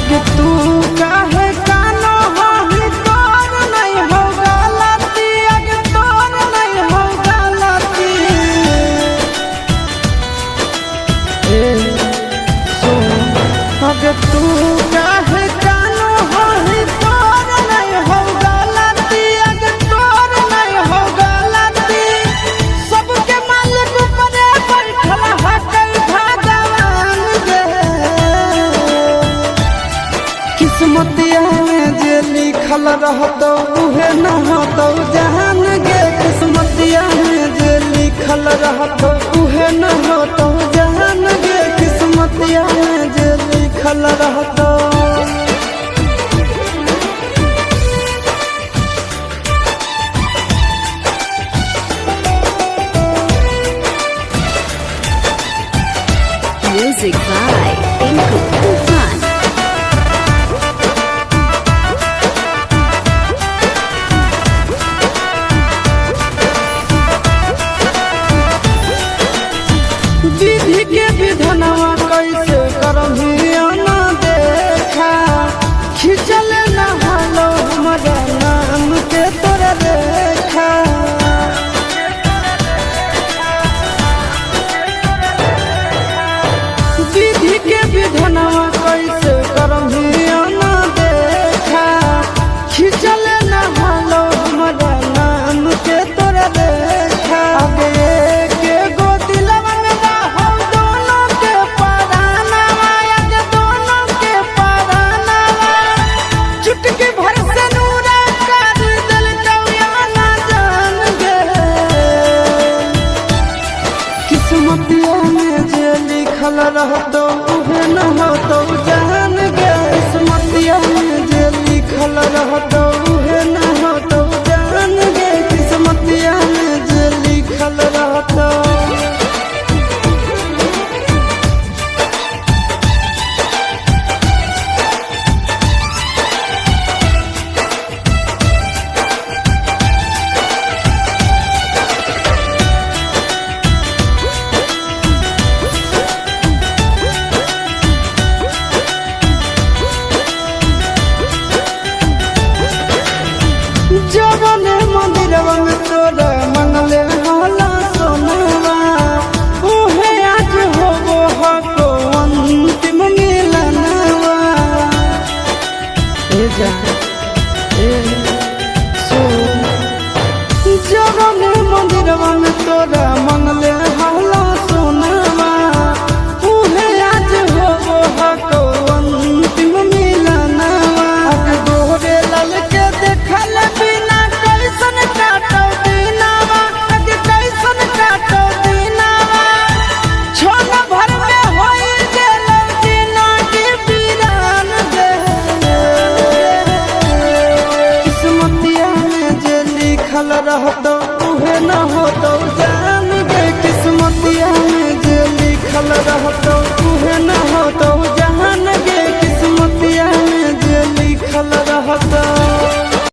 आगे तू काहे कानो होही तोर नहीं हो गलती आगे तोर नहीं हो गलती आगे तू काहे कानो होही तोर नहीं हो गलती आगे तोर नहीं हो गलती सबके मालिक ऊपर बैठल हकल भगवान गे किस्मतिया में जे लिखल रहतो उहे न होतो जहान गे किस्मतिया में जे लिखल रहतो उहे न होतो जहान गे किस्मतिया में जे लिखल रहतो Music by Tinku Tufan. विधि के विधनवा कैसे करही ना देखा खिंचल न हलो हमारा नाम के तोरा रेखा विधि के विधनवा कैसे करही ना देखा खिंचल न हलो हमारा नाम के तोरा रेखा आगे के गो दिलवा में रहो दोनों के परानवा आगे दोनों के परानवा चुटकी भर से नूरा कर दिल कौया ना जान गे किस्मतिया में जे लिखल रहतो उहे न होतो जान गे किस्मतिया में जे लिखल रहतो उहे न होतो जान गे किस्मतिया में जे लिखल रहतो जवने मंदिरवा में तोरा मंगले होला सोनवा उहे आज होबो हको अंतिम मिलनवा ए जा ए सो जवने मंदिरवा में तोरा मंगले होला सोनवा उहे आज होबो हको अंतिम मिलनवा आगे गोरे लाल के देखल बिना कैसन काटो दिनवा आगे कैसन काटो दिनवा छोन भर में होई गेलो जिंदगी वीरान गे किस्मतिया में जे लिखल रहतो